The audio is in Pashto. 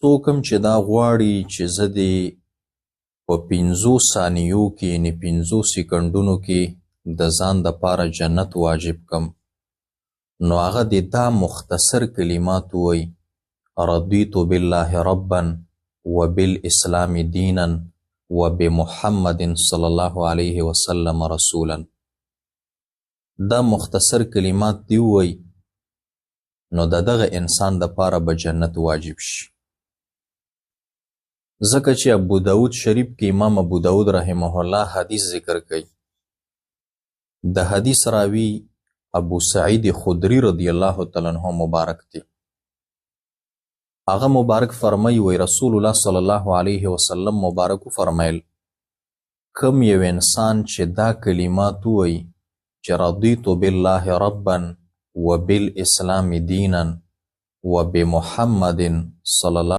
څوک هم چې دا غواړي چې زه دې په 50 ثانیو کې یعنې 50 سکندونو کې د ځان دپاره جنت واجب کم، نو هغه دې دا مختصر کلمات ووایي: رضیت بالله ربا وبالاسلام دینا وبمحمد صلی الله علیه وسلم رسولا. دا مختصر کلمات دی ووایي، نو د دغه انسان دپاره به جنت واجب شي. ځکه چې ابو داود شریف کې امام ابو داود رحمه الله حدیث ذکر کوي. د حدیث راوی ابو سعید خدری رضی الله تعالی عنہ مبارک دی. هغه مبارک فرمایي وی رسول الله صلی الله علیه وسلم مبارک فرمایل: کم یو انسان چې دا کلمات ووایي چې رضیت بالله ربا وبالاسلام دینا وبمحمد صلی الله